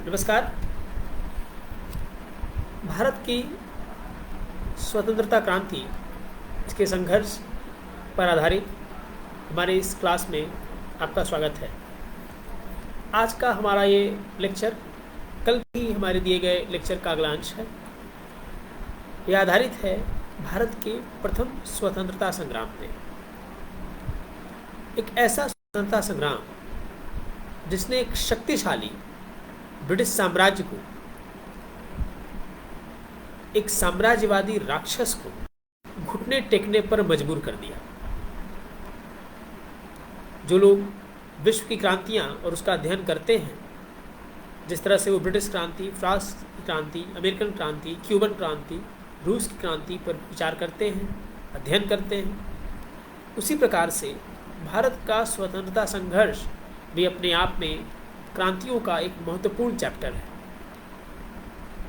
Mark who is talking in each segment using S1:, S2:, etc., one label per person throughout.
S1: नमस्कार। भारत की स्वतंत्रता क्रांति, इसके संघर्ष पर आधारित हमारे इस क्लास में आपका स्वागत है। आज का हमारा ये लेक्चर कल ही हमारे दिए गए लेक्चर का अगला अंश है। यह आधारित है भारत के प्रथम स्वतंत्रता संग्राम पे। एक ऐसा स्वतंत्रता संग्राम जिसने एक शक्तिशाली ब्रिटिश साम्राज्य को, एक साम्राज्यवादी राक्षस को घुटने टेकने पर मजबूर कर दिया। जो लोग विश्व की क्रांतियां और उसका अध्ययन करते हैं, जिस तरह से वो ब्रिटिश क्रांति, फ्रांस की क्रांति, अमेरिकन क्रांति, क्यूबन क्रांति, रूस की क्रांति पर विचार करते हैं, अध्ययन करते हैं, उसी प्रकार से भारत का स्वतंत्रता संघर्ष भी अपने आप में क्रांतियों का एक महत्वपूर्ण चैप्टर है।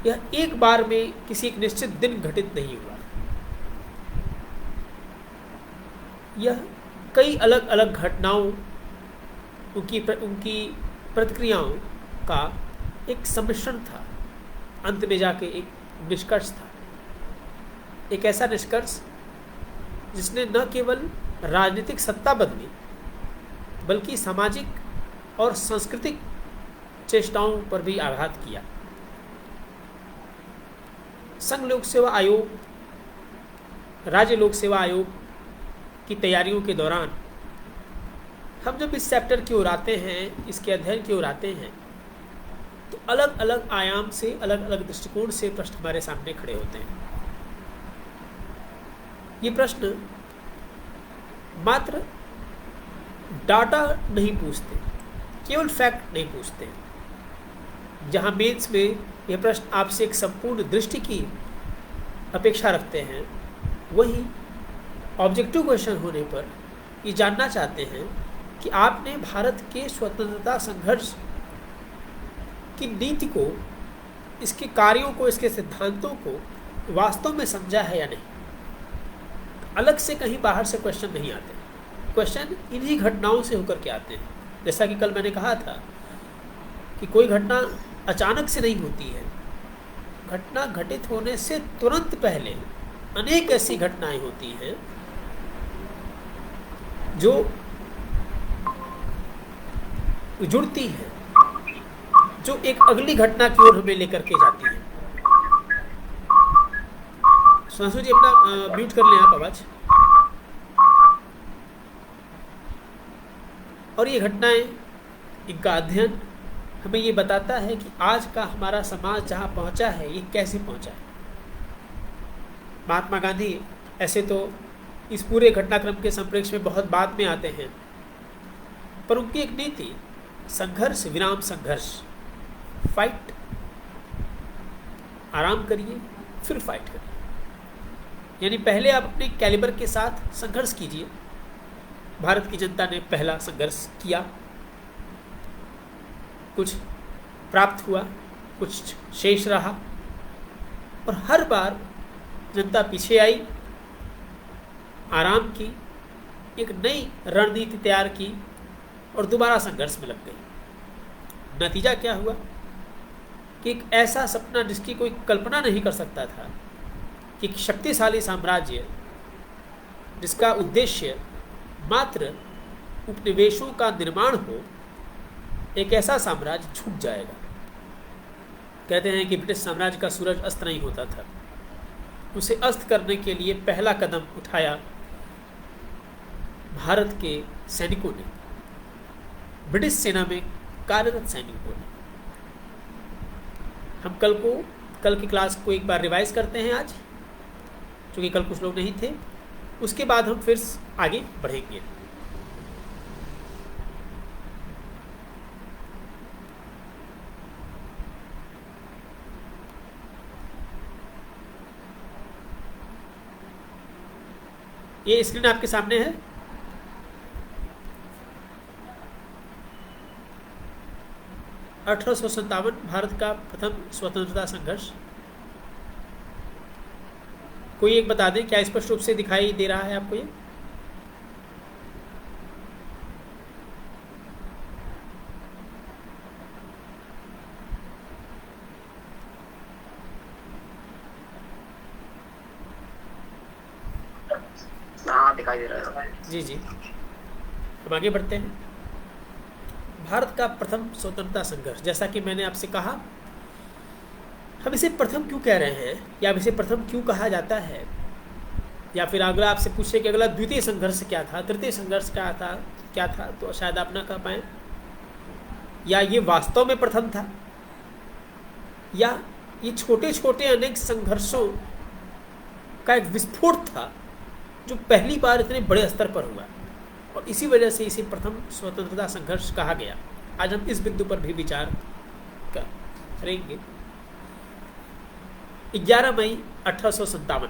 S1: यह एक बार में किसी एक निश्चित दिन घटित नहीं हुआ। यह कई अलग अलग घटनाओं, उनकी प्रतिक्रियाओं का एक सम्मिश्रण था। अंत में जाके एक निष्कर्ष था, एक ऐसा निष्कर्ष जिसने न केवल राजनीतिक सत्ता बदली बल्कि सामाजिक और सांस्कृतिक चेष्टाओं पर भी आघात किया। संघ लोक सेवा आयोग, राज्य लोक सेवा आयोग की तैयारियों के दौरान हम जब इस चैप्टर की ओर आते हैं, इसके अध्ययन की ओर आते हैं, तो अलग अलग आयाम से, अलग अलग दृष्टिकोण से प्रश्न हमारे सामने खड़े होते हैं। ये प्रश्न मात्र डाटा नहीं पूछते, केवल फैक्ट नहीं पूछते। जहाँ मेंस में यह प्रश्न आपसे एक संपूर्ण दृष्टि की अपेक्षा रखते हैं, वहीं ऑब्जेक्टिव क्वेश्चन होने पर ये जानना चाहते हैं कि आपने भारत के स्वतंत्रता संघर्ष की नीति को, इसके कार्यों को, इसके सिद्धांतों को वास्तव में समझा है या नहीं। अलग से कहीं बाहर से क्वेश्चन नहीं आते। क्वेश्चन इन्हीं घटनाओं से होकर के आते हैं। जैसा कि कल मैंने कहा था कि कोई घटना अचानक से नहीं होती है। घटना घटित होने से तुरंत पहले अनेक ऐसी घटनाएं होती हैं जो जुड़ती हैं, जो एक अगली घटना की ओर हमें लेकर के जाती हैं। सुनासू जी, अपना म्यूट कर लें आप आवाज। और ये घटनाएं, इनका अध्ययन हमें ये बताता है कि आज का हमारा समाज जहाँ पहुँचा है, ये कैसे पहुँचा है। महात्मा गांधी ऐसे तो इस पूरे घटनाक्रम के संप्रेक्ष में बहुत बाद में आते हैं, पर उनकी एक नीति संघर्ष विराम संघर्ष, फाइट, आराम करिए फिर फाइट करिए। यानी पहले आप अपने कैलिबर के साथ संघर्ष कीजिए। भारत की जनता ने पहला संघर्ष किया, कुछ प्राप्त हुआ, कुछ शेष रहा, और हर बार जनता पीछे आई, आराम की, एक नई रणनीति तैयार की और दोबारा संघर्ष में लग गई। नतीजा क्या हुआ कि एक ऐसा सपना जिसकी कोई कल्पना नहीं कर सकता था कि एक शक्तिशाली साम्राज्य जिसका उद्देश्य मात्र उपनिवेशों का निर्माण हो, एक ऐसा साम्राज्य छूट जाएगा। कहते हैं कि ब्रिटिश साम्राज्य का सूरज अस्त नहीं होता था। उसे अस्त करने के लिए पहला कदम उठाया भारत के सैनिकों ने, ब्रिटिश सेना में कार्यरत सैनिकों ने। हम कल की क्लास को एक बार रिवाइज करते हैं आज, क्योंकि कल कुछ लोग नहीं थे। उसके बाद हम फिर आगे बढ़ेंगे। ये स्क्रीन आपके सामने है। अठारह भारत का प्रथम स्वतंत्रता संघर्ष। कोई एक बता दें, क्या स्पष्ट रूप से दिखाई दे रहा है आपको ये?
S2: दिखाई दे रहा है।
S1: जी जी, हम आगे बढ़ते हैं। भारत का प्रथम स्वतंत्रता संघर्ष, जैसा कि मैंने आपसे कहा, हम इसे प्रथम क्यों कह रहे हैं या इसे प्रथम क्यों कहा जाता है, या फिर अगला आपसे पूछे कि अगला द्वितीय संघर्ष क्या था, तृतीय संघर्ष क्या था, तो शायद आप ना कह पाए, या ये वास्तव में प्रथम था, या ये छोटे छोटे अनेक संघर्षों का एक विस्फोट था जो पहली बार इतने बड़े स्तर पर हुआ और इसी वजह से इसे प्रथम स्वतंत्रता संघर्ष कहा गया। आज हम इस बिंदु पर भी विचार करेंगे। 11 मई 1857,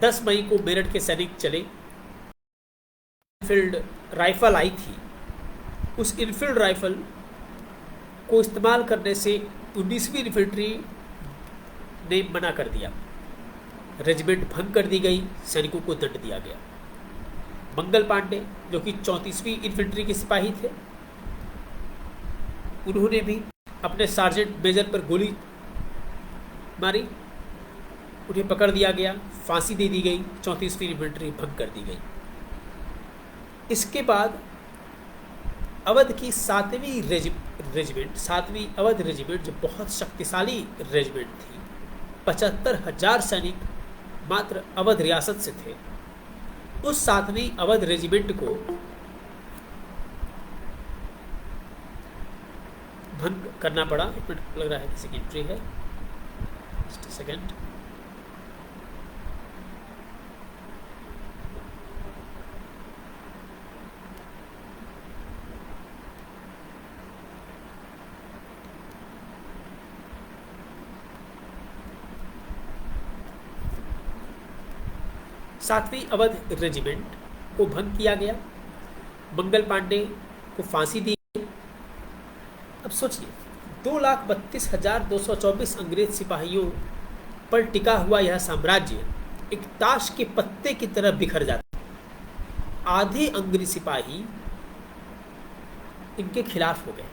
S1: 10 मई को मेरठ के सैनिक चले। इनफील्ड राइफल आई थी, उस इनफील्ड राइफल को इस्तेमाल करने से 19वीं इन्फेंट्री ने मना कर दिया। रेजिमेंट भंग कर दी गई, सैनिकों को दंड दिया गया। मंगल पांडे जो कि 34वीं इन्फेंट्री के सिपाही थे, उन्होंने भी अपने सार्जेंट मेजर पर गोली मारी, उन्हें पकड़ दिया गया, फांसी दे दी गई, 34वीं इन्फेंट्री भंग कर दी गई। इसके बाद अवध की 7वीं रेजिमेंट, 7वीं अवध रेजिमेंट, जो बहुत शक्तिशाली रेजिमेंट थी, 75,000 सैनिक मात्र अवध रियासत से थे, उस 7वीं अवध रेजिमेंट को भंग करना पड़ा। एक मिनट लग रहा है किसी की एंट्री है, जस्ट सेकेंड। सातवीं अवध रेजिमेंट को भंग किया गया, मंगल पांडे को फांसी दी गई। अब सोचिए, 2,32,224 अंग्रेज सिपाहियों पर टिका हुआ यह साम्राज्य एक ताश के पत्ते की तरह बिखर जाता। आधे अंग्रेज सिपाही इनके खिलाफ हो गए।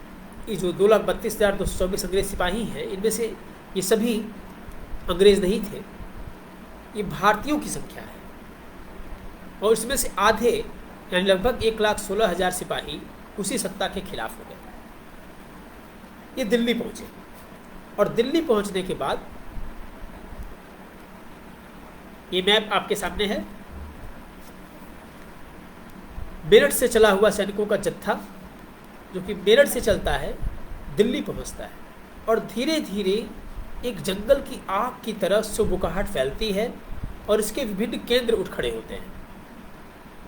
S1: ये जो 2,32,224 अंग्रेज सिपाही हैं, इनमें से ये सभी अंग्रेज नहीं थे, ये भारतीयों की संख्या है, और इसमें से आधे यानी लगभग 1,16,000 सिपाही उसी सत्ता के खिलाफ हो गए। ये दिल्ली पहुंचे, और दिल्ली पहुंचने के बाद ये मैप आपके सामने है। मेरठ से चला हुआ सैनिकों का जत्था जो कि मेरठ से चलता है, दिल्ली पहुंचता है, और धीरे धीरे एक जंगल की आग की तरह सुबुकाहट फैलती है और इसके विभिन्न केंद्र उठ खड़े होते हैं।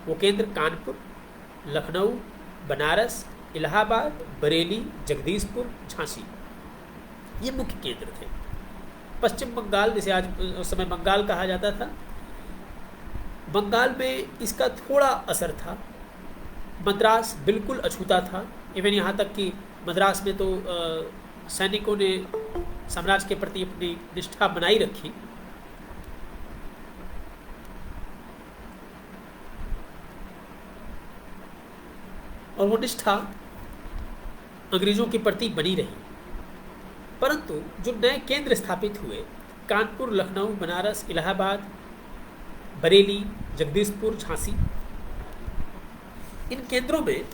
S1: वो केंद्र कानपुर, लखनऊ, बनारस, इलाहाबाद, बरेली, जगदीशपुर, झांसी, ये मुख्य केंद्र थे। पश्चिम बंगाल, जिसे आज उस समय बंगाल कहा जाता था, बंगाल में इसका थोड़ा असर था। मद्रास बिल्कुल अछूता था, इवन यहाँ तक कि मद्रास में तो सैनिकों ने साम्राज्य के प्रति अपनी निष्ठा बनाई रखी। और वो निष्ठा अंग्रेजों के प्रति बनी रही। परंतु जो नए केंद्र स्थापित हुए, कानपुर, लखनऊ, बनारस, इलाहाबाद, बरेली, जगदीशपुर, झांसी, इन केंद्रों में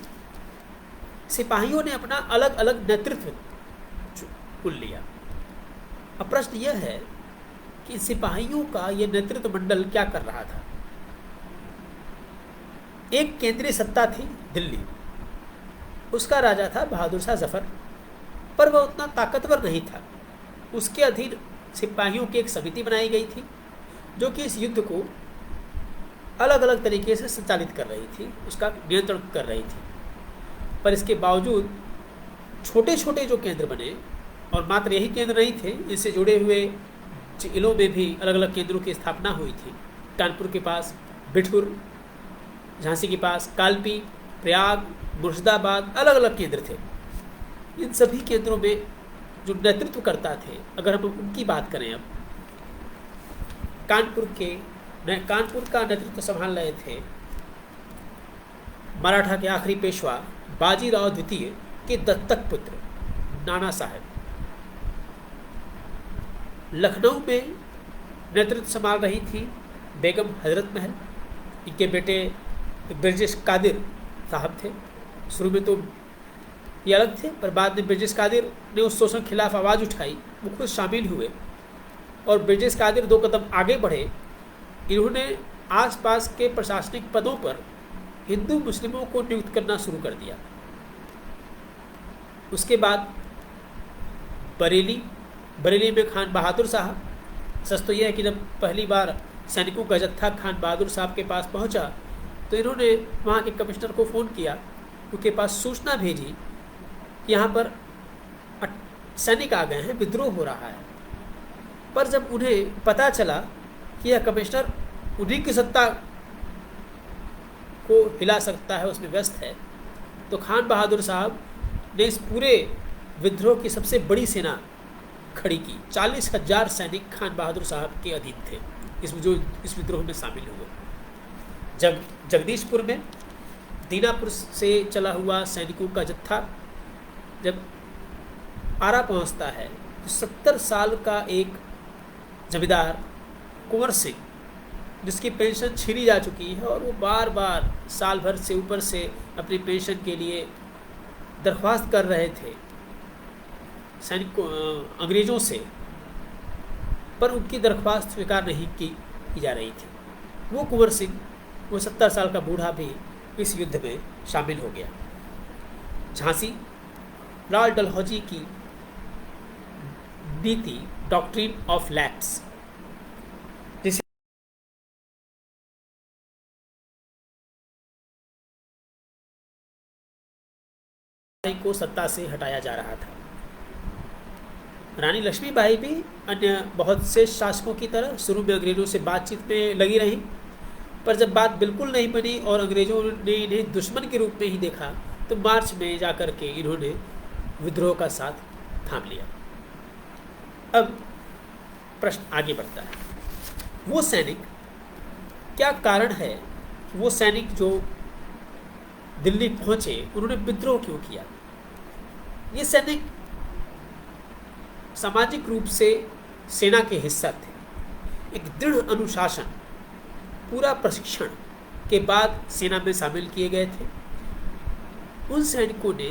S1: सिपाहियों ने अपना अलग अलग नेतृत्व चुन लिया। अब प्रश्न यह है कि सिपाहियों का यह नेतृत्व मंडल क्या कर रहा था। एक केंद्रीय सत्ता थी दिल्ली, उसका राजा था बहादुर शाह जफर, पर वह उतना ताकतवर नहीं था। उसके अधीन सिपाहियों की एक समिति बनाई गई थी जो कि इस युद्ध को अलग अलग तरीके से संचालित कर रही थी, उसका नियंत्रण कर रही थी। पर इसके बावजूद छोटे छोटे जो केंद्र बने, और मात्र यही केंद्र नहीं थे, इससे जुड़े हुए जिलों में भी अलग अलग केंद्रों की स्थापना हुई थी। कानपुर के पास बिठुर, झांसी के पास कालपी, प्रयाग, मुर्शिदाबाद, अलग अलग केंद्र थे। इन सभी केंद्रों में जो नेतृत्व करता थे, अगर हम उनकी बात करें, अब कानपुर का नेतृत्व संभाल रहे थे मराठा के आखिरी पेशवा बाजीराव द्वितीय के दत्तक पुत्र नाना साहब। लखनऊ में नेतृत्व संभाल रही थी बेगम हजरत महल। इनके बेटे ब्रजेश कादिर साहब थे। शुरू में तो ये अलग थे, पर बाद में ब्रजेश कादिर ने उस शोषण के खिलाफ आवाज़ उठाई, वो खुद शामिल हुए और ब्रजेश कादिर 2 कदम आगे बढ़े। इन्होंने आसपास के प्रशासनिक पदों पर हिंदू मुस्लिमों को नियुक्त करना शुरू कर दिया। उसके बाद बरेली में खान बहादुर साहब, सच तो यह है कि जब पहली बार सैनिकों का जत्था खान बहादुर साहब के पास पहुंचा तो इन्होंने वहाँ के कमिश्नर को फ़ोन किया, उनके पास सूचना भेजी कि यहाँ पर सैनिक आ गए हैं, विद्रोह हो रहा है। पर जब उन्हें पता चला कि यह कमिश्नर उन्हीं की सत्ता को हिला सकता है, उसमें व्यस्त है, तो खान बहादुर साहब ने इस पूरे विद्रोह की सबसे बड़ी सेना खड़ी की। 40,000 सैनिक खान बहादुर साहब के अधीन थे इस विद्रोह में शामिल हुए। जगदीशपुर में दीनापुर से चला हुआ सैनिकों का जत्था जब आरा पहुंचता है तो 70 साल का एक जमींदार कुंवर सिंह, जिसकी पेंशन छीनी जा चुकी है और वो बार बार साल भर से ऊपर से अपनी पेंशन के लिए दरख्वास्त कर रहे थे सैनिकों अंग्रेज़ों से, पर उनकी दरख्वास्त स्वीकार नहीं की जा रही थी। वो कुंवर सिंह, वो 70 साल का बूढ़ा भी इस युद्ध में शामिल हो गया। झांसी लाल डलहौजी की नीति डॉक्ट्रिन ऑफ लैप्स, जिसे को सत्ता से हटाया जा रहा था। रानी लक्ष्मीबाई भी अन्य बहुत से शासकों की तरह शुरू में अंग्रेज़ों से बातचीत में लगी रहीं, पर जब बात बिल्कुल नहीं बनी और अंग्रेज़ों ने इन्हें दुश्मन के रूप में ही देखा तो मार्च में जाकर के इन्होंने विद्रोह का साथ थाम लिया। अब प्रश्न आगे बढ़ता है, वो सैनिक, क्या कारण है वो सैनिक जो दिल्ली पहुंचे उन्होंने विद्रोह क्यों किया? ये सैनिक सामाजिक रूप से सेना के हिस्सा थे। एक दृढ़ अनुशासन, पूरा प्रशिक्षण के बाद सेना में शामिल किए गए थे। उन सैनिकों ने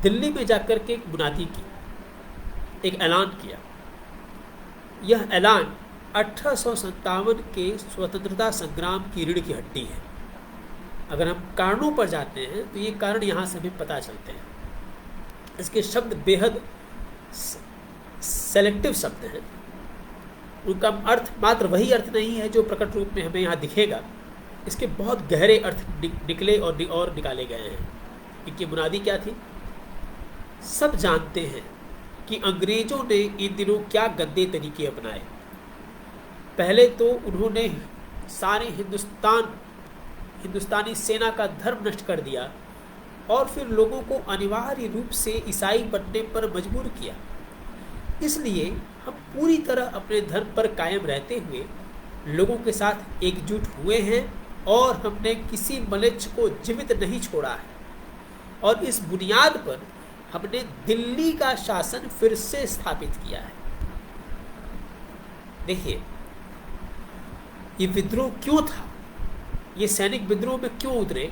S1: दिल्ली में जाकर के एक मुनादी की, एक ऐलान किया। यह ऐलान 1857 के स्वतंत्रता संग्राम की रीढ़ की हड्डी है। अगर हम कारणों पर जाते हैं तो ये कारण यहाँ से हमें पता चलते हैं। इसके शब्द बेहद सेलेक्टिव शब्द हैं, उनका अर्थ मात्र वही अर्थ नहीं है जो प्रकट रूप में हमें यहाँ दिखेगा। इसके बहुत गहरे अर्थ निकले और निकाले गए हैं। इनकी बुनियादी क्या थी? सब जानते हैं कि अंग्रेज़ों ने इन दिनों क्या गंदे तरीके अपनाए। पहले तो उन्होंने सारे हिंदुस्तानी सेना का धर्म नष्ट कर दिया और फिर लोगों को अनिवार्य रूप से ईसाई बनने पर मजबूर किया। इसलिए हम पूरी तरह अपने धर्म पर कायम रहते हुए लोगों के साथ एकजुट हुए हैं और हमने किसी मलेच्छ को जीवित नहीं छोड़ा है। और इस बुनियाद पर हमने दिल्ली का शासन फिर से स्थापित किया है। देखिए, ये विद्रोह क्यों था? ये सैनिक विद्रोह में क्यों उतरे?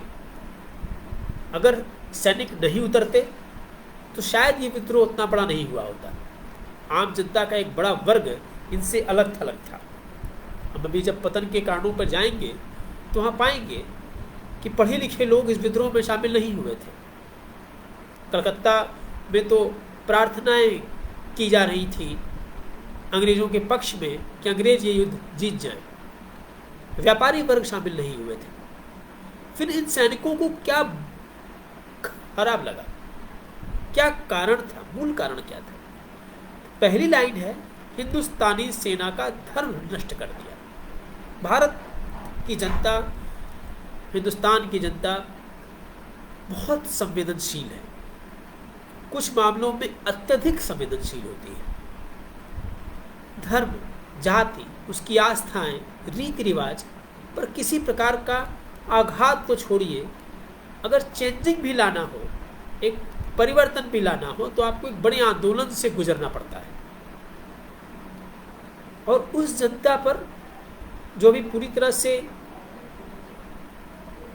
S1: अगर सैनिक नहीं उतरते तो शायद ये विद्रोह उतना बड़ा नहीं हुआ होता। आम जनता का एक बड़ा वर्ग इनसे अलग थलग था। हम अभी जब पतन के कारणों पर जाएंगे तो वहाँ पाएंगे कि पढ़े लिखे लोग इस विद्रोह में शामिल नहीं हुए थे। कलकत्ता में तो प्रार्थनाएं की जा रही थी अंग्रेज़ों के पक्ष में कि अंग्रेज़ ये युद्ध जीत जाएं। व्यापारी वर्ग शामिल नहीं हुए थे। फिर इन सैनिकों को क्या खराब लगा? क्या कारण था? मूल कारण क्या था? पहली लाइन है, हिंदुस्तानी सेना का धर्म नष्ट कर दिया। भारत की जनता, हिंदुस्तान की जनता बहुत संवेदनशील है, कुछ मामलों में अत्यधिक संवेदनशील होती है। धर्म, जाति, उसकी आस्थाएं, रीति रिवाज पर किसी प्रकार का आघात तो छोड़िए, अगर चेंजिंग भी लाना हो, एक परिवर्तन भी लाना हो, तो आपको एक बड़े आंदोलन से गुजरना पड़ता है। और उस जनता पर जो भी पूरी तरह से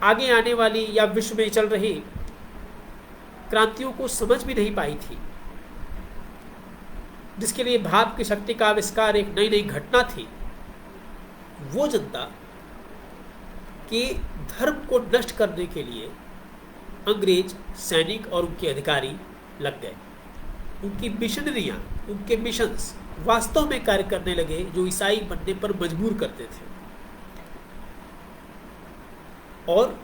S1: आगे आने वाली या विश्व में चल रही क्रांतियों को समझ भी नहीं पाई थी, जिसके लिए भाव की शक्ति का आविष्कार एक नई नई घटना थी, वो जनता के धर्म को नष्ट करने के लिए अंग्रेज सैनिक और उनके अधिकारी लग गए। उनकी मिशनरियां, उनके मिशंस वास्तव में कार्य करने लगे, जो ईसाई बनने पर मजबूर करते थे। और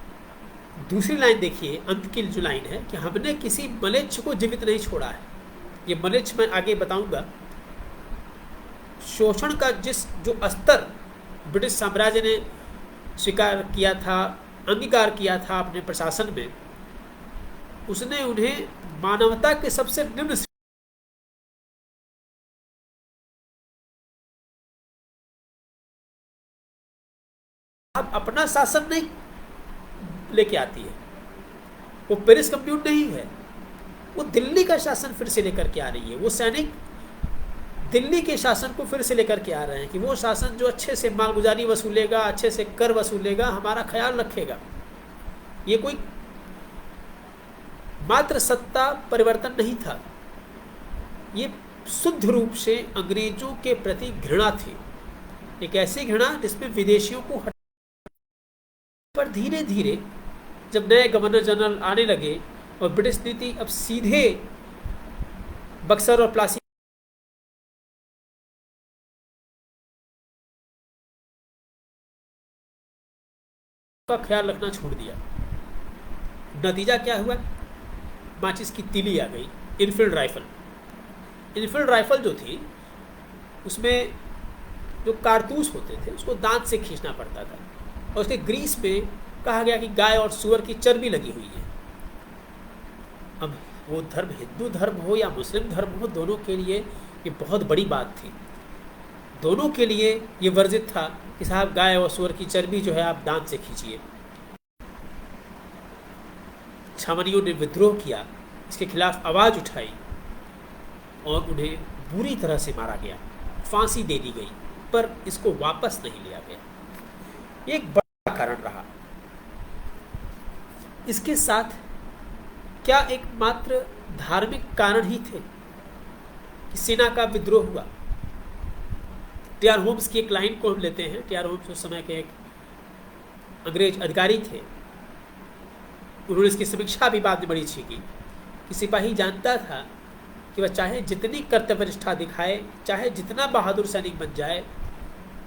S1: दूसरी लाइन देखिए, अंत की जो लाइन है कि हमने किसी मलेच्छ को जीवित नहीं छोड़ा है। ये मलेच्छ मैं आगे बताऊंगा। शोषण का जो स्तर ब्रिटिश साम्राज्य ने स्वीकार किया था, अंगीकार किया था अपने प्रशासन में, उसने उन्हें मानवता के सबसे निम्न अब अपना शासन नहीं लेके आती है, वो पेरिस कम्यून नहीं है, वो दिल्ली का शासन फिर से लेकर के आ रही है। वो सैनिक दिल्ली के शासन को फिर से लेकर के आ रहे हैं कि वो शासन जो अच्छे से मालगुजारी वसूलेगा, अच्छे से कर वसूलेगा, हमारा ख्याल रखेगा। ये कोई मात्र सत्ता परिवर्तन नहीं था, ये शुद्ध रूप से अंग्रेजों के प्रति घृणा थी, एक ऐसी घृणा जिसमें विदेशियों को पर धीरे धीरे जब नए गवर्नर जनरल आने लगे और ब्रिटिश नीति अब सीधे बक्सर और प्लासी का ख्याल रखना छोड़ दिया, नतीजा क्या हुआ? माचिस की तीली आ गई। इनफील्ड राइफल जो थी, उसमें जो कारतूस होते थे उसको दांत से खींचना पड़ता था, और उसके ग्रीस में कहा गया कि गाय और सूअर की चर्बी लगी हुई है। अब वो धर्म हिंदू धर्म हो या मुस्लिम धर्म हो, दोनों के लिए ये बहुत बड़ी बात थी। दोनों के लिए ये वर्जित था कि साहब गाय और सूअर की चर्बी जो है आप दांत से खींचिए। छावनियों ने विद्रोह किया, इसके खिलाफ आवाज उठाई और उन्हें बुरी तरह से मारा गया, फांसी दे दी गई, पर इसको वापस नहीं लिया गया। ये एक बड़ा कारण रहा। इसके साथ क्या एकमात्र धार्मिक कारण ही थे कि सेना का विद्रोह हुआ? टी.आर. होम्स की एक लाइन को हम लेते हैं। टी.आर. होम्स उस समय के एक अंग्रेज अधिकारी थे। उन्होंने इसकी समीक्षा भी बाद में बड़ी अच्छी की कि सिपाही जानता था कि वह चाहे जितनी कर्तव्यनिष्ठा दिखाए, चाहे जितना बहादुर सैनिक बन जाए,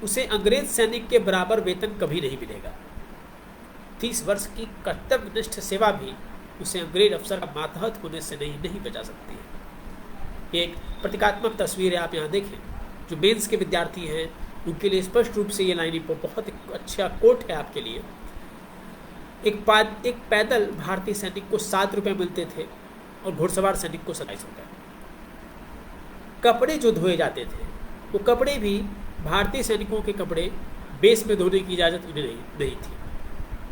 S1: उसे अंग्रेज सैनिक के बराबर वेतन कभी नहीं मिलेगा। 30 वर्ष की कर्तव्यनिष्ठ सेवा भी उसे अंग्रेज अफसर का मातहत होने से नहीं बचा सकती है। ये एक प्रतीकात्मक तस्वीर है, आप यहाँ देखें। जो मेंस के विद्यार्थी हैं उनके लिए स्पष्ट रूप से ये लाइन बहुत अच्छा कोट है आपके लिए। एक पैदल भारतीय सैनिक को 7 रुपये मिलते थे और घुड़सवार सैनिक को 27 रुपये। कपड़े जो धोए जाते थे, वो कपड़े भी भारतीय सैनिकों के कपड़े बेस में धोने की इजाज़त उन्हें नहीं थी,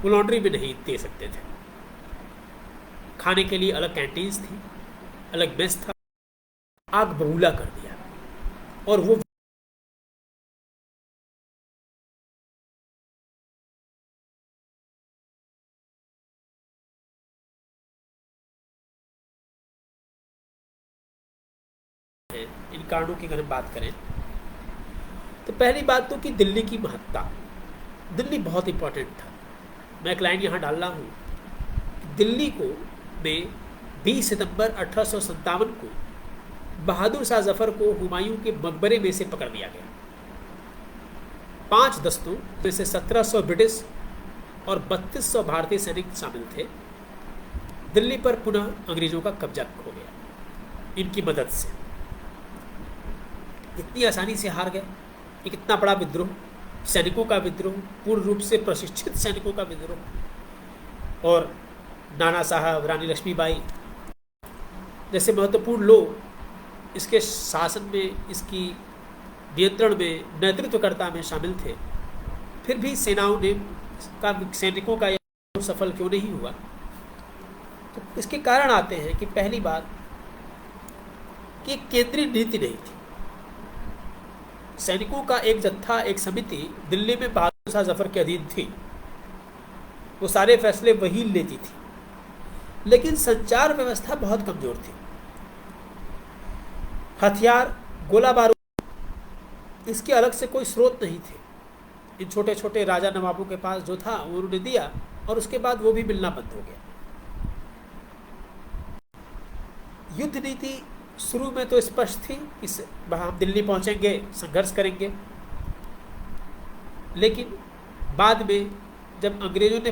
S1: वो लॉन्ड्री में नहीं दे सकते थे। खाने के लिए अलग कैंटीन्स थी, अलग मेस था। आग बबूला कर दिया और वो इन कारणों की अगर हम बात करें तो पहली बात तो कि दिल्ली की महत्ता, दिल्ली बहुत इंपॉर्टेंट था। मैं एक लाइन यहाँ डाल रहा हूँ। दिल्ली को में 20 सितंबर 1857 को बहादुर शाह जफर को हुमायूं के मकबरे में से पकड़ लिया गया। 5 दस्तों में से 1700 ब्रिटिश और 3200 भारतीय सैनिक शामिल थे। दिल्ली पर पुनः अंग्रेजों का कब्जा हो गया इनकी मदद से। इतनी आसानी से हार गए। एक इतना बड़ा विद्रोह, सैनिकों का विद्रोह, पूर्ण रूप से प्रशिक्षित सैनिकों का विद्रोह, और नाना साहब, रानी लक्ष्मीबाई जैसे महत्वपूर्ण लोग इसके शासन में, इसकी नियंत्रण में, नेतृत्वकर्ता में शामिल थे। फिर भी सेनाओं ने सैनिकों का यह सफल क्यों नहीं हुआ? तो इसके कारण आते हैं कि पहली बात कि केंद्रीय नीति नहीं थी। सैनिकों का एक जत्था, एक समिति दिल्ली में बहादुर शाह जफर के अधीन थी। वो सारे फैसले वही लेती थी, लेकिन संचार व्यवस्था बहुत कमजोर थी। हथियार, गोला बारूद, इसके अलग से कोई स्रोत नहीं थे। इन छोटे छोटे राजा नवाबों के पास जो था वो उन्होंने दिया, और उसके बाद वो भी मिलना बंद हो गया। युद्ध नीति शुरू में तो स्पष्ट थी कि हम दिल्ली पहुंचेंगे, संघर्ष करेंगे, लेकिन बाद में जब अंग्रेजों ने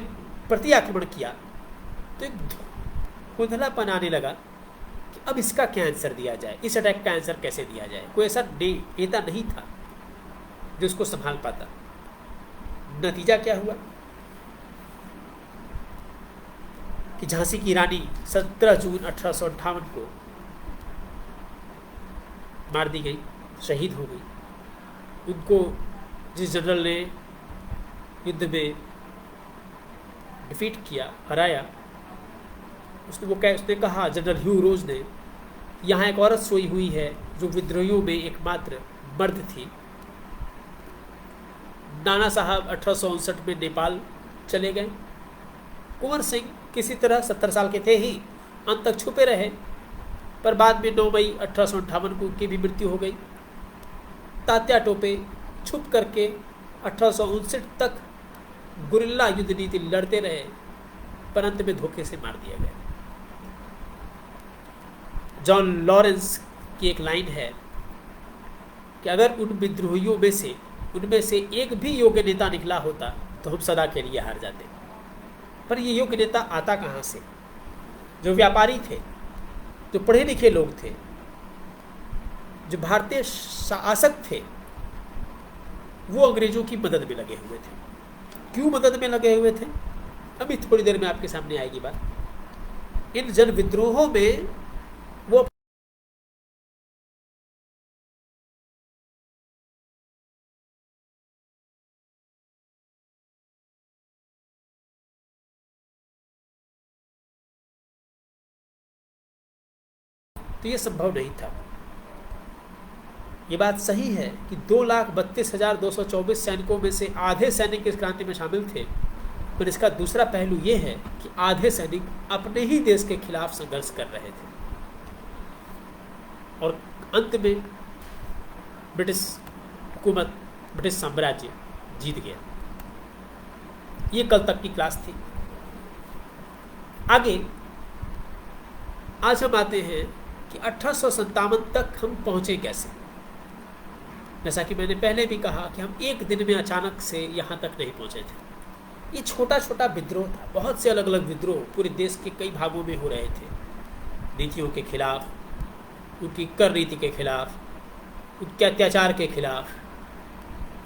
S1: प्रति आक्रमण किया तो एक धुंधलापन आने लगा कि अब इसका क्या आंसर दिया जाए, इस अटैक का आंसर कैसे दिया जाए। कोई ऐसा नेता नहीं था जो उसको संभाल पाता। नतीजा क्या हुआ कि झांसी की रानी 17 जून 1858 को मार दी गई, शहीद हो गई। उनको जिस जनरल ने युद्ध में डिफीट किया, हराया, उसने कहा, जनरल ह्यू रोज ने, यहाँ एक औरत सोई हुई है जो विद्रोहियों में एकमात्र मर्द थी। नाना साहब 1859 में नेपाल चले गए। कुंवर सिंह किसी तरह 70 साल के थे ही, अंत तक छुपे रहे, पर बाद में 9 मई 1858 को उनकी भी मृत्यु हो गई। तात्या टोपे छुप करके 1859 तक गुरिल्ला युद्ध नीति लड़ते रहे, पर अंत में धोखे से मार दिया गया। जॉन लॉरेंस की एक लाइन है कि अगर उन विद्रोहियों में से उनमें से एक भी योग्य नेता निकला होता तो हम सदा के लिए हार जाते। पर ये योग्य नेता आता कहाँ से? जो व्यापारी थे, जो पढ़े लिखे लोग थे, जो भारतीय शासक थे, वो अंग्रेजों की मदद में लगे हुए थे। क्यों मदद में लगे हुए थे? अभी थोड़ी देर में आपके सामने आएगी बात। इन जन विद्रोहों में वो तो ये संभव नहीं था। ये बात सही है कि 2,32,224 सैनिकों में से आधे सैनिक इस क्रांति में शामिल थे, पर इसका दूसरा पहलू ये है कि आधे सैनिक अपने ही देश के खिलाफ संघर्ष कर रहे थे, और अंत में ब्रिटिश हुकूमत, ब्रिटिश साम्राज्य जीत गया। ये कल तक की क्लास थी। आगे आज हम आते हैं कि 1857 तक हम पहुंचे कैसे। जैसा कि मैंने पहले भी कहा कि हम एक दिन में अचानक से यहाँ तक नहीं पहुँचे थे। ये छोटा छोटा विद्रोह था, बहुत से अलग अलग विद्रोह पूरे देश के कई भागों में हो रहे थे। नीतियों के खिलाफ, उनकी कर नीति के खिलाफ, उनके अत्याचार के खिलाफ।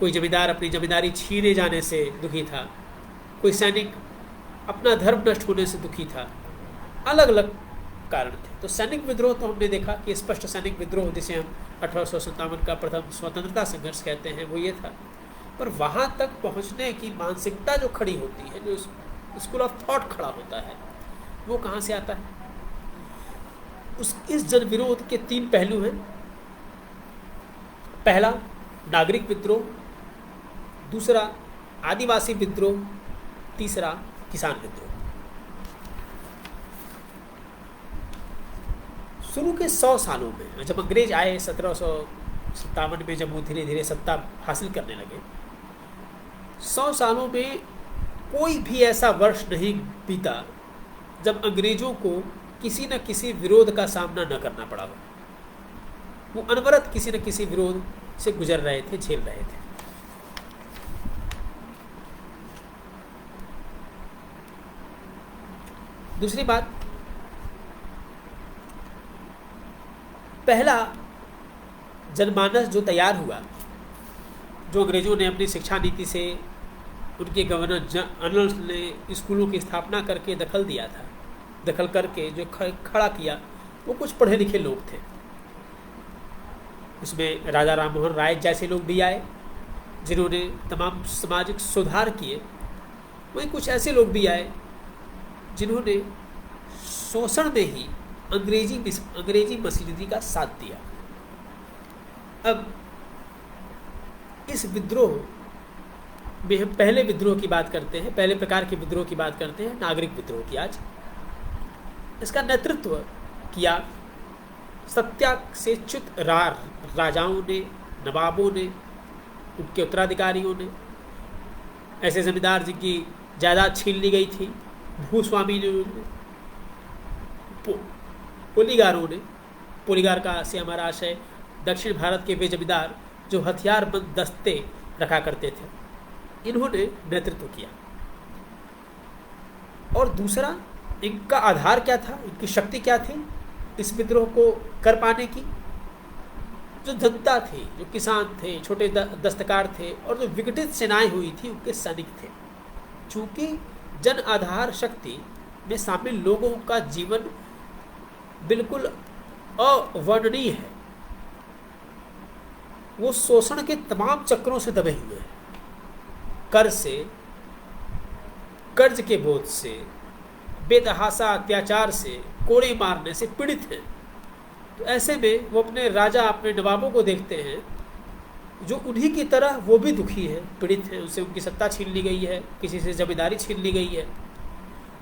S1: कोई जमींदार अपनी जमींदारी छीने जाने से दुखी था, कोई सैनिक अपना धर्म नष्ट होने से दुखी था। अलग अलग कारण थे। तो सैनिक विद्रोह तो हमने देखा कि स्पष्ट सैनिक विद्रोह, जिसे हम 1857 का प्रथम स्वतंत्रता संघर्ष कहते हैं, वो ये था। पर वहाँ तक पहुँचने की मानसिकता जो खड़ी होती है, जो स्कूल ऑफ थॉट खड़ा होता है, वो कहाँ से आता है? इस जन विरोध के 3 पहलू हैं। पहला नागरिक विद्रोह, दूसरा आदिवासी विद्रोह, तीसरा किसान विद्रोह। शुरू के 100 सालों में, जब अंग्रेज आए 1757 में, जब वो धीरे धीरे सत्ता हासिल करने लगे, 100 सालों में कोई भी ऐसा वर्ष नहीं बीता जब अंग्रेजों को किसी न किसी विरोध का सामना न करना पड़ा हो। वो अनवरत किसी न किसी विरोध से गुजर रहे थे, झेल रहे थे। दूसरी बात, पहला जनमानस जो तैयार हुआ, जो अंग्रेजों ने अपनी शिक्षा नीति से, उनके गवर्नर जनरल ने स्कूलों की स्थापना करके दखल करके जो खड़ा किया, वो कुछ पढ़े लिखे लोग थे। उसमें राजा राम मोहन राय जैसे लोग भी आए, जिन्होंने तमाम सामाजिक सुधार किए। वहीं कुछ ऐसे लोग भी आए जिन्होंने शोषण में ही अंग्रेजी मशीनरी का साथ दिया। अब इस विद्रोह में हम पहले विद्रोह की बात करते हैं, पहले प्रकार के विद्रोह की बात करते हैं, नागरिक विद्रोह की। आज इसका नेतृत्व किया सत्यासेच्युत राजाओं ने, नवाबों ने, उनके उत्तराधिकारियों ने, ऐसे जमींदार जिनकी जायदाद छीन ली गई थी, भूस्वामी ने, पोलीगारों ने। पोलीगार का से हमारा आशय दक्षिण भारत के वे जमींदार जो हथियारबंद दस्ते रखा करते थे, इन्होंने नेतृत्व किया। और दूसरा, इनका आधार क्या था, इनकी शक्ति क्या थी इस विद्रोह को कर पाने की? जो जनता थी, जो किसान थे, छोटे दस्तकार थे, और जो विघटित सेनाएं हुई थी उनके सैनिक थे। चूंकि जन आधार शक्ति में शामिल लोगों का जीवन बिल्कुल अवर्णनीय है, वो शोषण के तमाम चक्रों से दबे हुए हैं, कर्ज के बोझ से, बेतहाशा अत्याचार से, कोड़े मारने से पीड़ित हैं। तो ऐसे में वो अपने राजा, अपने नवाबों को देखते हैं जो उन्हीं की तरह वो भी दुखी हैं, पीड़ित हैं, उनसे उनकी सत्ता छीन ली गई है, किसी से जमींदारी छीन ली गई है।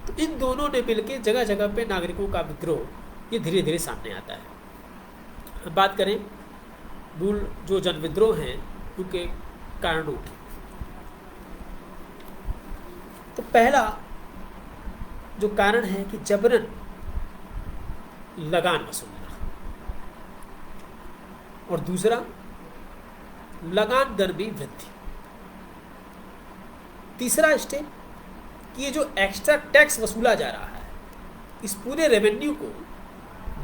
S1: तो इन दोनों ने मिलकर जगह जगह पे नागरिकों का विद्रोह ये धीरे धीरे सामने आता है। अब बात करें मूल जो जन विद्रोह हैं उनके कारणों की। तो पहला जो कारण है कि जबरन लगान वसूलना, और दूसरा लगान दर में वृद्धि। तीसरा स्टेप कि ये जो एक्स्ट्रा टैक्स वसूला जा रहा है, इस पूरे रेवेन्यू को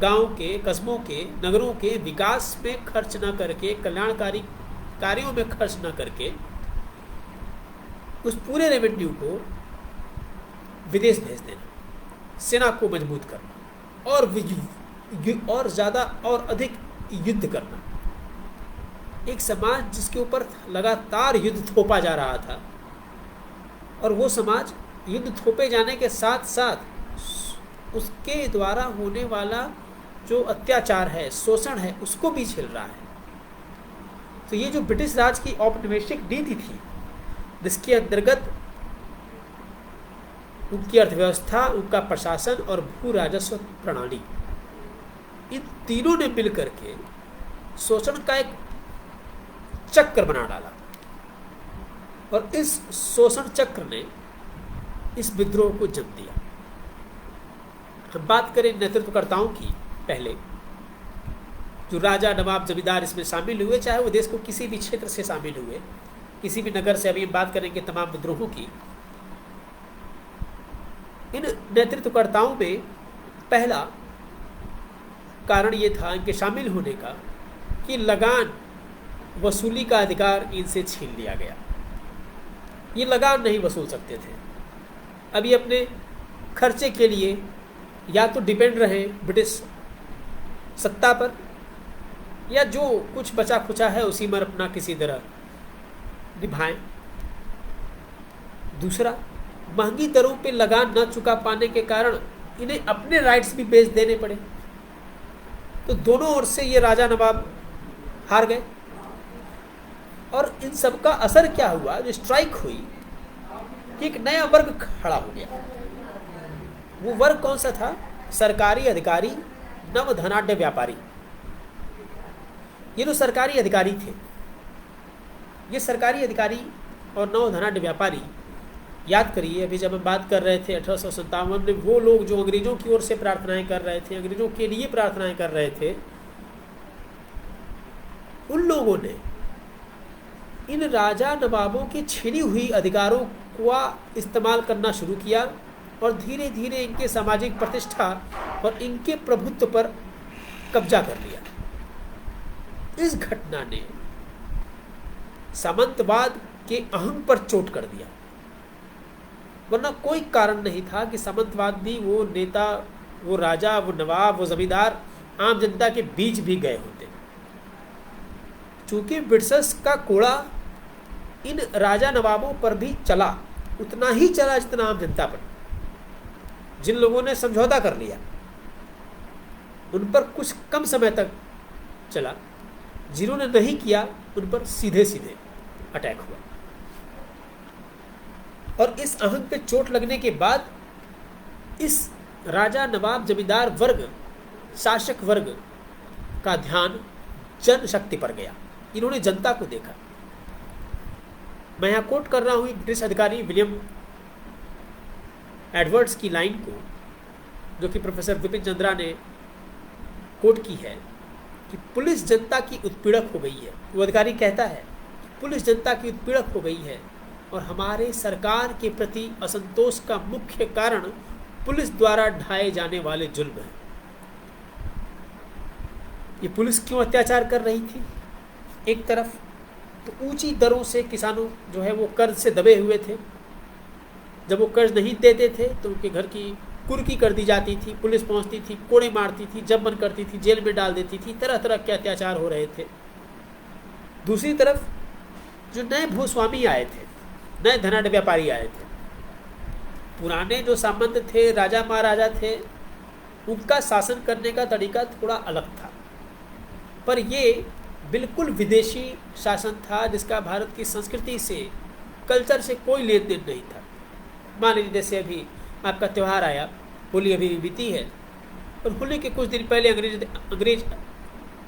S1: गांव के, कस्बों के, नगरों के विकास में खर्च न करके, कल्याणकारी कार्यों में खर्च न करके, उस पूरे रेवेन्यू को विदेश भेज देना, सेना को मजबूत करना, और ज़्यादा और अधिक युद्ध करना। एक समाज जिसके ऊपर लगातार युद्ध थोपा जा रहा था, और वो समाज युद्ध थोपे जाने के साथ साथ उसके द्वारा होने वाला जो अत्याचार है, शोषण है, उसको भी झेल रहा है। तो ये जो ब्रिटिश राज की औपनिवेशिक नीति थी, जिसके अंतर्गत उनकी अर्थव्यवस्था, उनका प्रशासन और भू राजस्व प्रणाली, इन तीनों ने मिलकर के शोषण का एक चक्र बना डाला, और इस शोषण चक्र ने इस विद्रोह को जन्म दिया। हम बात करें नेतृत्वकर्ताओं की, पहले जो राजा, नवाब, जमींदार इसमें शामिल हुए, चाहे वो देश को किसी भी क्षेत्र से शामिल हुए, किसी भी नगर से। अभी हम बात करेंगे तमाम विद्रोहों की। इन नेतृत्वकर्ताओं में पहला कारण ये था इनके शामिल होने का कि लगान वसूली का अधिकार इनसे छीन लिया गया। ये लगान नहीं वसूल सकते थे। अभी अपने खर्चे के लिए या तो डिपेंड रहे ब्रिटिश सत्ता पर, या जो कुछ बचा खुचा है उसी में अपना किसी तरह निभाएं। दूसरा, महंगी दरों पे लगान न चुका पाने के कारण इन्हें अपने राइट्स भी बेच देने पड़े। तो दोनों ओर से ये राजा नवाब हार गए। और इन सब का असर क्या हुआ? जो स्ट्राइक हुई, एक नया वर्ग खड़ा हो गया। वो वर्ग कौन सा था? सरकारी अधिकारी, नव धनाढ्य व्यापारी। ये जो सरकारी अधिकारी थे, ये सरकारी अधिकारी और नव धनाढ्य व्यापारी, याद करिए अभी जब हम बात कर रहे थे 1857 में, वो लोग जो अंग्रेजों की ओर से प्रार्थनाएं कर रहे थे, अंग्रेजों के लिए प्रार्थनाएं कर रहे थे, उन लोगों ने इन राजा नवाबों की छीनी हुई अधिकारों का इस्तेमाल करना शुरू किया, और धीरे धीरे इनके सामाजिक प्रतिष्ठा और इनके प्रभुत्व पर कब्जा कर लिया। इस घटना ने सामंतवाद के अहम पर चोट कर दिया, वरना कोई कारण नहीं था कि सामंतवादी वो नेता, वो राजा, वो नवाब, वो जमींदार आम जनता के बीच भी गए होते। चूंकि ब्रिटिशर्स का कोड़ा इन राजा नवाबों पर भी चला, उतना ही चला जितना आम जनता पर। जिन लोगों ने समझौता कर लिया उन पर कुछ कम समय तक चला, जिन्होंने नहीं किया उन पर सीधे सीधे अटैक हुआ। और इस अहंग पे चोट लगने के बाद इस राजा, नवाब, जमींदार वर्ग, शासक वर्ग का ध्यान जनशक्ति पर गया। इन्होंने जनता को देखा। मैं यहां कोट कर रहा हूं एक ब्रिटिश अधिकारी विलियम एडवर्ड्स की लाइन को, जो कि प्रोफेसर विपिन चंद्रा ने कोट की है कि पुलिस जनता की उत्पीड़क हो गई है। वो अधिकारी कहता है पुलिस जनता की उत्पीड़क हो गई है और हमारे सरकार के प्रति असंतोष का मुख्य कारण पुलिस द्वारा ढाए जाने वाले जुल्म है। ये पुलिस क्यों अत्याचार कर रही थी? एक तरफ तो ऊंची दरों से किसानों जो है वो कर्ज से दबे हुए थे। जब वो कर्ज नहीं देते थे तो उनके घर की कुर्की कर दी जाती थी, पुलिस पहुंचती थी, कोड़े मारती थी, जबरन करती थी, जेल में डाल देती थी, तरह तरह के अत्याचार हो रहे थे। दूसरी तरफ जो नए भूस्वामी आए थे, नए धनाढ़ व्यापारी आए थे, पुराने जो सामंत थे, राजा महाराजा थे, उनका शासन करने का तरीका थोड़ा अलग था। पर ये बिल्कुल विदेशी शासन था जिसका भारत की संस्कृति से, कल्चर से कोई लेन देन नहीं था। मान लीजिए जैसे अभी आपका त्यौहार आया, होली अभी भी बीती है, और होली के कुछ दिन पहले अंग्रेज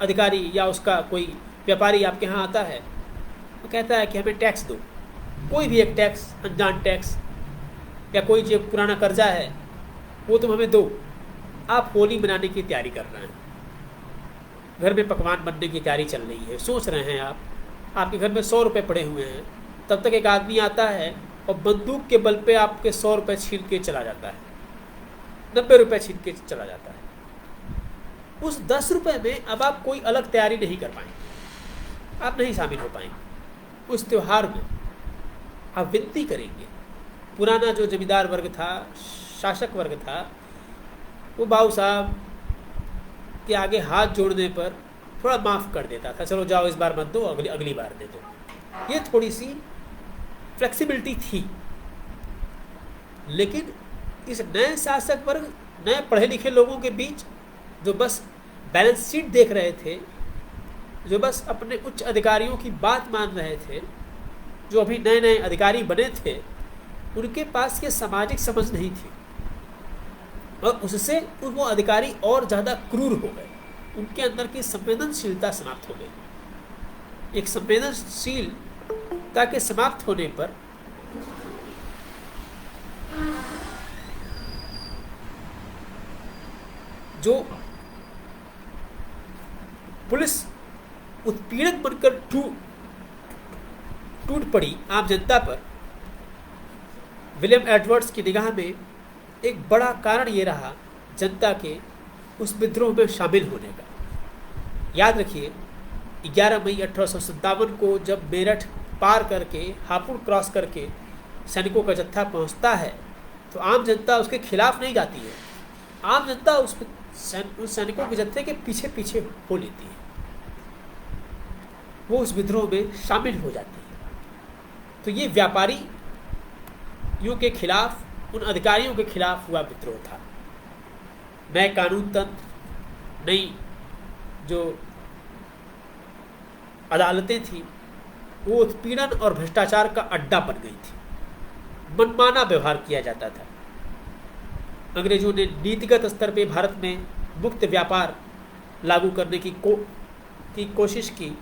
S1: अधिकारी या उसका कोई व्यापारी आपके यहाँ आता है, वो कहता है कि हमें टैक्स दो, कोई भी एक टैक्स, अनजान टैक्स, या कोई जो पुराना कर्जा है वो तुम हमें दो। आप होली मनाने की तैयारी कर रहे हैं, घर में पकवान बनने की तैयारी चल रही है, सोच रहे हैं आपके घर में 100 रुपये पड़े हुए हैं, तब तक एक आदमी आता है और बंदूक के बल पे आपके 100 रुपये छीन के चला जाता है, 90 रुपये छीन के चला जाता है। उस 10 रुपये में अब आप कोई अलग तैयारी नहीं कर पाएंगे, आप नहीं शामिल हो पाएंगे उस त्यौहार में। आप विनती करेंगे, पुराना जो जमींदार वर्ग था, शासक वर्ग था, वो बाबू साहब के आगे हाथ जोड़ने पर थोड़ा माफ़ कर देता था, चलो जाओ इस बार मत दो, अगली बार दे दो। ये थोड़ी सी फ्लेक्सिबिलिटी थी। लेकिन इस नए शासक वर्ग, नए पढ़े लिखे लोगों के बीच जो बस बैलेंस शीट देख रहे थे, जो बस अपने उच्च अधिकारियों की बात मान रहे थे, जो अभी नए नए अधिकारी बने थे, उनके पास ये सामाजिक समझ नहीं थी और उससे वो अधिकारी और ज़्यादा क्रूर हो गए। उनके अंदर की संवेदनशीलता समाप्त हो गई। एक संवेदनशीलता के समाप्त होने पर जो पुलिस उत्पीड़क बनकर टूट पड़ी आम जनता पर, विलियम एडवर्ड्स की निगाह में एक बड़ा कारण ये रहा जनता के उस विद्रोह में शामिल होने का। याद रखिए 11 मई 1857 को जब मेरठ पार करके, हापुड़ क्रॉस करके सैनिकों का जत्था पहुंचता है, तो आम जनता उसके खिलाफ नहीं जाती है, आम जनता उस सैनिकों के जत्थे के पीछे पीछे हो लेती है, वो उस विद्रोह में शामिल हो जाती है। तो ये व्यापारी यों के खिलाफ, उन अधिकारियों के खिलाफ हुआ विद्रोह था। नए कानून तंत्र, नई जो अदालतें थी, वो उत्पीड़न और भ्रष्टाचार का अड्डा बन गई थी। मनमाना व्यवहार किया जाता था। अंग्रेजों ने नीतिगत स्तर पे भारत में मुक्त व्यापार लागू करने की कोशिश की।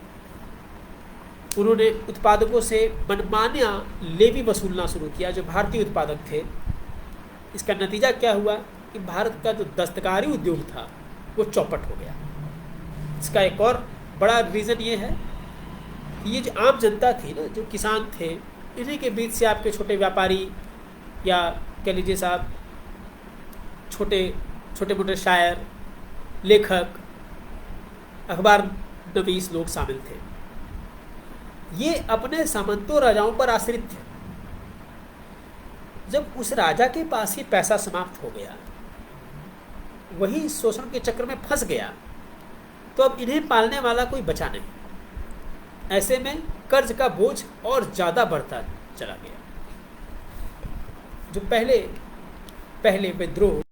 S1: उन्होंने उत्पादकों से मनमाना लेवी वसूलना शुरू किया, जो भारतीय उत्पादक थे। इसका नतीजा क्या हुआ कि भारत का जो दस्तकारी उद्योग था वो चौपट हो गया। इसका एक और बड़ा रीज़न ये है कि ये जो आम जनता थी ना, जो किसान थे, इन्हीं के बीच से आपके छोटे व्यापारी या कह लीजिए साहब छोटे मोटे शायर, लेखक, अखबार नवीस लोग शामिल थे। ये अपने सामंतों राजाओं पर आश्रित थे। जब उस राजा के पास ही पैसा समाप्त हो गया, वही शोषण के चक्र में फंस गया, तो अब इन्हें पालने वाला कोई बचा नहीं। ऐसे में कर्ज का बोझ और ज़्यादा बढ़ता चला गया। जो पहले विद्रोह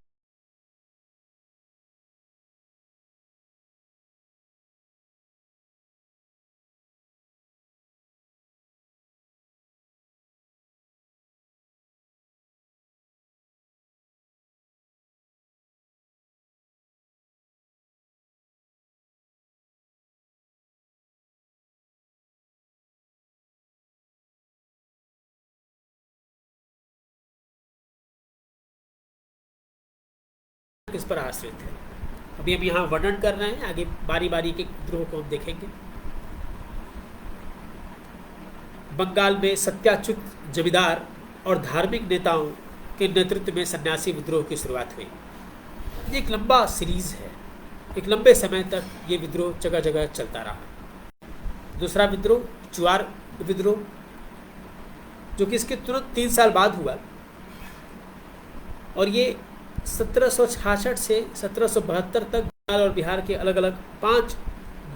S1: किस पर आश्रित है। अभी हम यहाँ वर्णन कर रहे हैं, आगे बारी बारी के विद्रोह को हम देखेंगे। बंगाल में सत्याच्युत जमींदार और धार्मिक नेताओं के नेतृत्व में सन्यासी विद्रोह की शुरुआत हुई। ये एक लंबा सीरीज है, एक लंबे समय तक ये विद्रोह जगह जगह चलता रहा। दूसरा विद्रोह चुआर विद्रोह, जो कि इसके तुरंत 3 साल बाद हुआ, और ये 1766 से 1772 तक बंगाल और बिहार के अलग अलग 5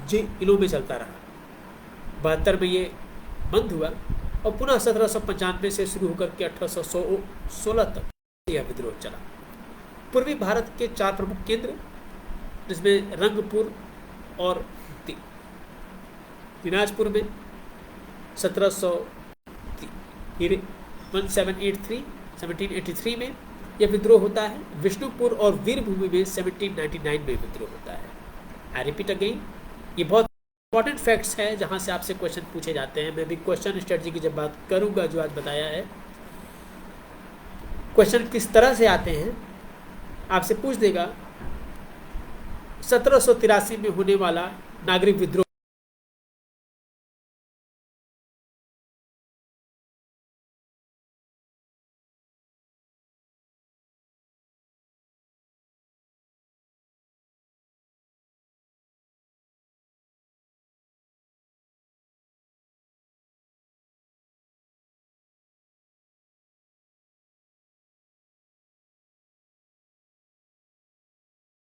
S1: जिलों में चलता रहा। 72 में ये बंद हुआ और पुनः 1795 से शुरू होकर के 1816 तक यह विद्रोह चला। पूर्वी भारत के 4 प्रमुख केंद्र, जिसमें रंगपुर और दिनाजपुर में 1783 में यह विद्रोह होता है। विष्णुपुर और वीरभूमि में 1799 में विद्रोह होता है। आई रिपीट अगेन, ये बहुत इंपॉर्टेंट फैक्ट्स हैं जहाँ से आपसे क्वेश्चन पूछे जाते हैं। मैं भी क्वेश्चन स्ट्रेटजी की जब बात करूँगा, जो आज बताया है, क्वेश्चन किस तरह से आते हैं, आपसे पूछ देगा 1783 में होने वाला नागरिक विद्रोह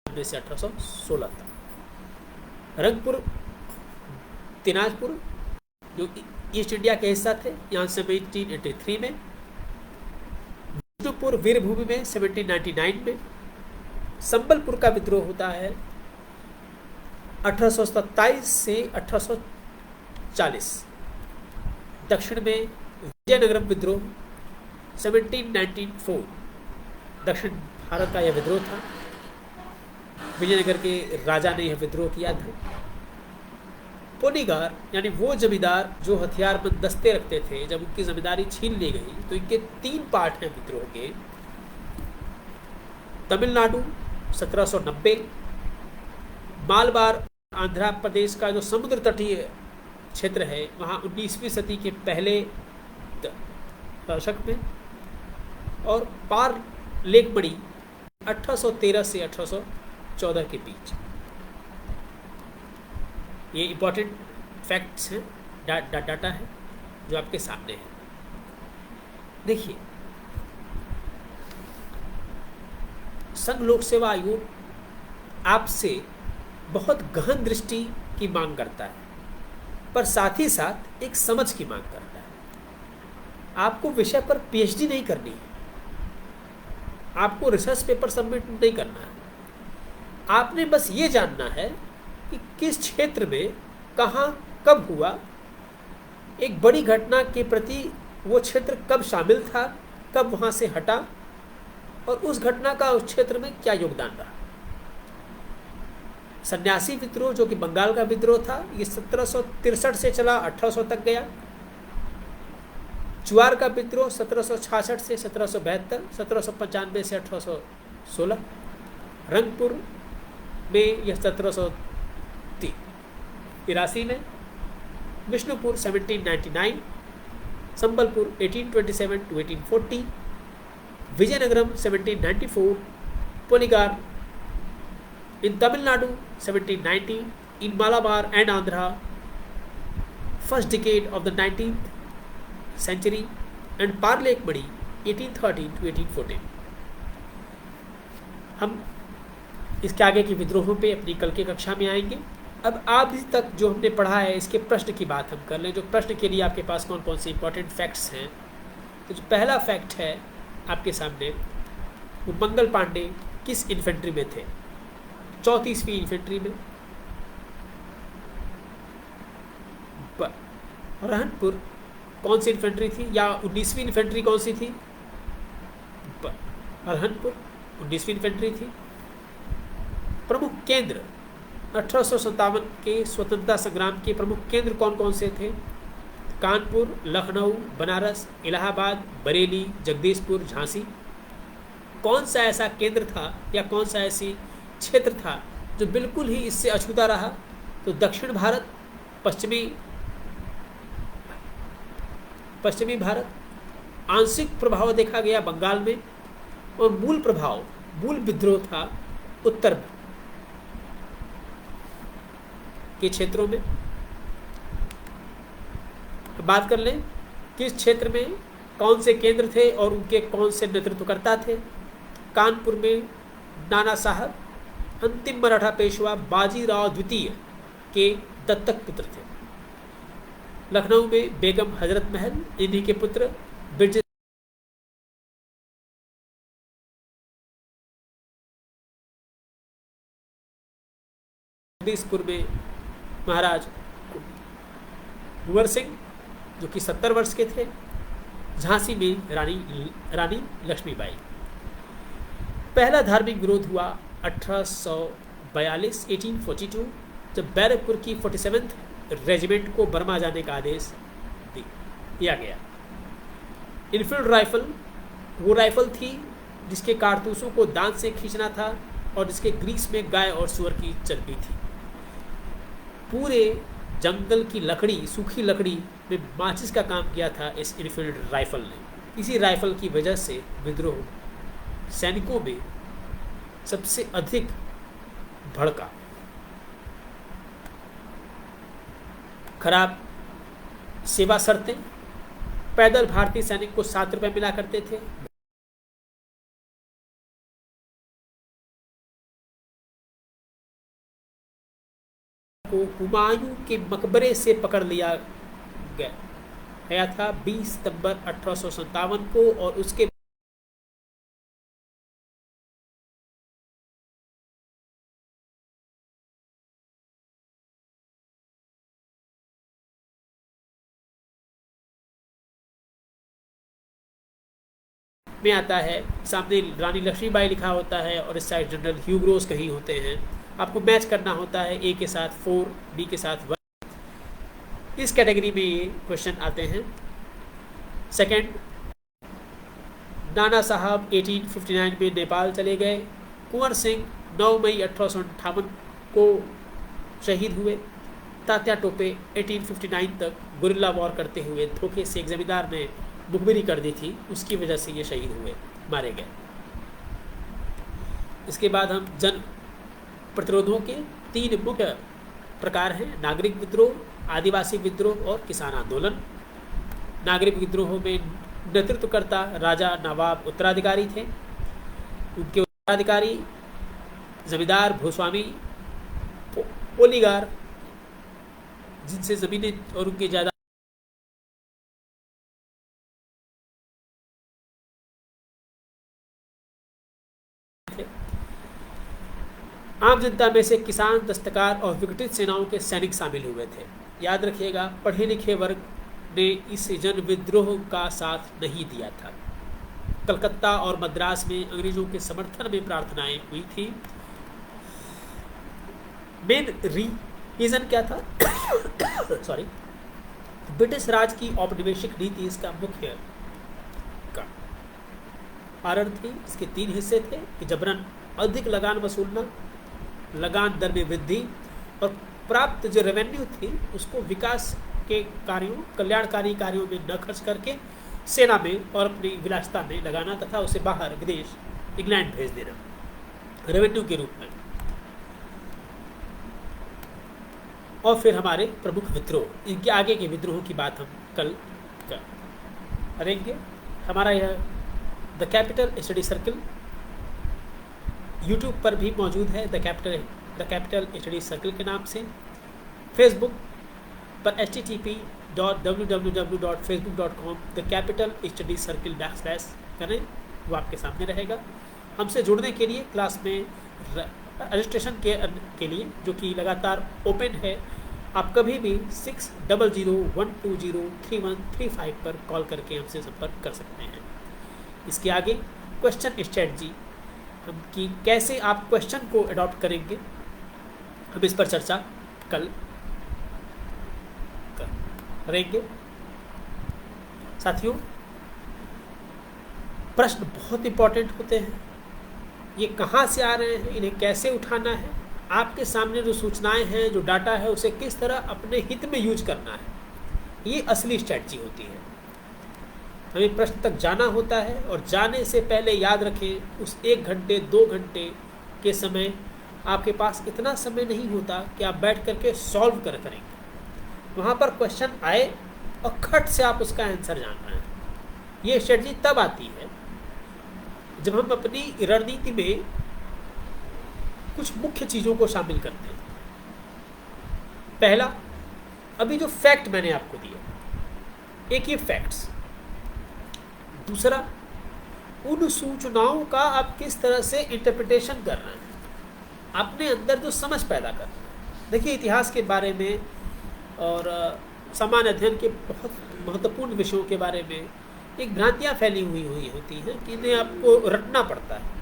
S1: में से 1816 तक। रंगपुर, दिनाजपुर जो ईस्ट इंडिया के हिस्सा थे, यहाँ 1783 में। विष्णुपुर वीरभूमि में 1799 में। संबलपुर का विद्रोह होता है 1827 से 1840। दक्षिण में विजयनगरम विद्रोह 1794, दक्षिण भारत का यह विद्रोह था। विजयनगर के राजा ने यह विद्रोह किया था। पोनीगार यानी वो जमींदार जो हथियारबंद दस्ते रखते थे, जब उनकी जमींदारी छीन ली गई तो इनके 3 पार्ट हैं विद्रोह के। तमिलनाडु 1790, मालबार आंध्र प्रदेश का जो समुद्र तटीय क्षेत्र है, वहाँ 19वीं सदी के पहले दशक में, और पार लेक मणि 1813 से 1814 के बीच। ये इंपॉर्टेंट फैक्ट्स हैं, डाटा है जो आपके सामने है। देखिए, संघ लोक सेवा आयोग आपसे बहुत गहन दृष्टि की मांग करता है, पर साथ ही साथ एक समझ की मांग करता है। आपको विषय पर पीएचडी नहीं करनी है, आपको रिसर्च पेपर सबमिट नहीं करना है। आपने बस ये जानना है कि किस क्षेत्र में कहाँ कब हुआ, एक बड़ी घटना के प्रति वो क्षेत्र कब शामिल था, कब वहाँ से हटा, और उस घटना का उस क्षेत्र में क्या योगदान रहा। सन्यासी विद्रोह जो कि बंगाल का विद्रोह था, ये 1763 से चला 1800 तक गया। चुआर का विद्रोह 1766 से 1772, 1795 से 1816। रंगपुर में यह 1783 में। Vishnupur 1799, Sambalpur 1827 to 1840, Vizianagaram 1794, पोनीगार in Tamil Nadu 1790, in Malabar and Andhra first decade of the 19th century, and Parlek Madi 1813 to 1814। हम इसके आगे के विद्रोहों पे अपनी कल की कक्षा में आएंगे। अब अभी तक जो हमने पढ़ा है, इसके प्रश्न की बात हम कर लें। जो प्रश्न के लिए आपके पास कौन कौन से इंपॉर्टेंट फैक्ट्स हैं, तो जो पहला फैक्ट है आपके सामने, वो मंगल पांडे किस इन्फेंट्री में थे? 34वीं इन्फेंट्री में। रहनपुर कौन सी इन्फेंट्री थी, या 19वीं इन्फेंट्री कौन सी थी? रहनपुर 19वीं इन्फेंट्री थी। प्रमुख केंद्र 1857 के स्वतंत्रता संग्राम के प्रमुख केंद्र कौन कौन से थे? कानपुर, लखनऊ, बनारस, इलाहाबाद, बरेली, जगदीशपुर, झांसी। कौन सा ऐसा केंद्र था या कौन सा ऐसी क्षेत्र था जो बिल्कुल ही इससे अछूता रहा? तो दक्षिण भारत, पश्चिमी भारत, आंशिक प्रभाव देखा गया बंगाल में, और मूल विद्रोह था उत्तर के क्षेत्रों में। बात कर लें किस क्षेत्र में कौन से केंद्र थे और उनके कौन से नेतृत्वकर्ता थे। कानपुर में नाना साहब अंतिम मराठा पेशवा बाजीराव द्वितीय के दत्तक पुत्र थे। लखनऊ में बेगम हजरत महल इन्हीं के पुत्र बिरज। जगदीशपुर में महाराज कुंवर सिंह जो कि 70 वर्ष के थे। झांसी में रानी लक्ष्मीबाई। पहला धार्मिक विरोध हुआ 1842 जब बैरकपुर की 47th रेजिमेंट को बर्मा जाने का आदेश दिया गया। इनफील्ड राइफल वो राइफल थी जिसके कारतूसों को दांत से खींचना था और जिसके ग्रीस में गाय और सुअर की चर्बी थी। पूरे जंगल की लकड़ी, सूखी लकड़ी में माचिस का काम किया था इस इनफील्ड राइफल ने। इसी राइफल की वजह से विद्रोह सैनिकों में सबसे अधिक भड़का। खराब सेवा शर्तें, पैदल भारतीय सैनिक को 7 रुपए मिला करते थे। को हुमायूं के मकबरे से पकड़ लिया गया था 20 सितंबर 1857 को, और उसके में आता है। सामने रानी लक्ष्मीबाई लिखा होता है और इस साइड जनरल ह्यू ग्रोस कहीं होते हैं। आपको मैच करना होता है ए के साथ 4, बी के साथ 1। इस कैटेगरी में ये क्वेश्चन आते हैं। सेकंड, नाना साहब 1859 में नेपाल चले गए। कुंवर सिंह 9 मई 1858 को शहीद हुए। तात्या टोपे 1859 तक गुरिल्ला वॉर करते हुए धोखे से एक जमींदार ने मुखबिरी कर दी थी, उसकी वजह से ये शहीद हुए, मारे गए। इसके बाद हम जन प्रतिरोधों के 3 मुख्य प्रकार हैं: नागरिक विद्रोह, आदिवासी विद्रोह और किसान आंदोलन। नागरिक विद्रोह में नेतृत्वकर्ता राजा नवाब उत्तराधिकारी थे। उनके उत्तराधिकारी जमींदार, भूस्वामी, ओलीगार जिनसे जमीनें और उनके ज्यादा आम जनता में से किसान, दस्तकार और विघटित सेनाओं के सैनिक शामिल हुए थे। याद रखिएगा, पढ़े लिखे वर्ग ने इस जन विद्रोह का साथ नहीं दिया था। कलकत्ता और मद्रास में अंग्रेजों के समर्थन में प्रार्थनाएं हुई थी। मेन रीजन क्या था? सॉरी, ब्रिटिश राज की औपनिवेशिक नीति इसका मुख्य कारण थी। इसके 3 हिस्से थे कि जबरन अधिक लगान वसूलना, लगान दर में वृद्धि, और प्राप्त जो रेवेन्यू थी उसको विकास के कार्यों, कल्याणकारी कार्यों में न खर्च करके सेना में और अपनी विलासिता में लगाना तथा उसे बाहर विदेश, इंग्लैंड भेज देना रेवेन्यू के रूप में। और फिर हमारे प्रमुख विद्रोह, इनके आगे के विद्रोहों की बात हम कल करेंगे। हमारा यह the capital study circle YouTube पर भी मौजूद है, द कैपिटल स्टडी सर्किल के नाम से। फेसबुक पर http://www.facebook.com the capital study circle करें, वो आपके सामने रहेगा। हमसे जुड़ने के लिए क्लास में रजिस्ट्रेशन के लिए, जो कि लगातार ओपन है, आप कभी भी 6000-120-3135 पर कॉल करके हमसे संपर्क कर सकते हैं। इसके आगे क्वेश्चन स्ट्रेटजी, हम कि कैसे आप क्वेश्चन को अडॉप्ट करेंगे, हम इस पर चर्चा कल करेंगे। साथियों, प्रश्न बहुत इंपॉर्टेंट होते हैं। ये कहाँ से आ रहे हैं, इन्हें कैसे उठाना है, आपके सामने जो सूचनाएं हैं, जो डाटा है, उसे किस तरह अपने हित में यूज करना है, ये असली स्ट्रैटेजी होती है। हमें प्रश्न तक जाना होता है और जाने से पहले याद रखें उस 1 घंटे 2 घंटे के समय आपके पास इतना समय नहीं होता कि आप बैठ करके सॉल्व करेंगे। वहाँ पर क्वेश्चन आए और खट से आप उसका आंसर जान रहे हैं। ये स्ट्रेटजी तब आती है जब हम अपनी रणनीति में कुछ मुख्य चीज़ों को शामिल करते हैं। पहला, अभी जो फैक्ट मैंने आपको दिया, एक ये फैक्ट्स। दूसरा, उन सूचनाओं का आप किस तरह से इंटरप्रिटेशन कर रहे हैं, अपने अंदर जो समझ पैदा कर रहे हैं। देखिए, इतिहास के बारे में और सामान्य अध्ययन के बहुत महत्वपूर्ण विषयों के बारे में एक भ्रांतियाँ फैली हुई होती हैं कि इन्हें आपको रटना पड़ता है।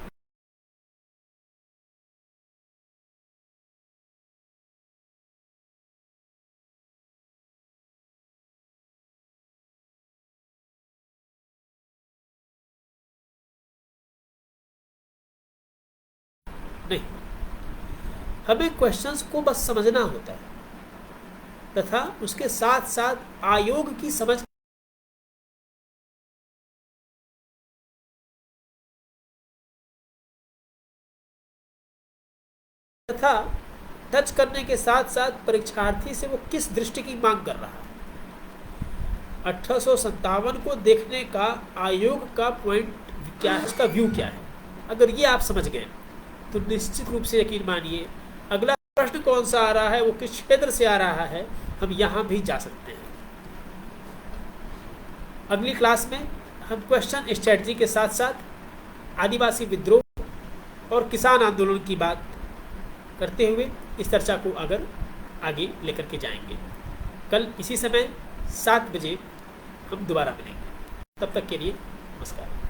S1: नहीं, हमें क्वेश्चंस को बस समझना होता है तथा उसके साथ साथ आयोग की समझ तथा टच करने के साथ साथ परीक्षार्थी से वो किस दृष्टि की मांग कर रहा है। 1857 को देखने का आयोग का पॉइंट क्या है, उसका व्यू क्या है, अगर ये आप समझ गए तो निश्चित रूप से यकीन मानिए अगला प्रश्न कौन सा आ रहा है, वो किस क्षेत्र से आ रहा है, हम यहाँ भी जा सकते हैं। अगली क्लास में हम क्वेश्चन स्ट्रेटजी के साथ साथ आदिवासी विद्रोह और किसान आंदोलन की बात करते हुए इस चर्चा को अगर आगे लेकर के जाएंगे। कल इसी समय 7 बजे हम दोबारा मिलेंगे। तब तक के लिए नमस्कार।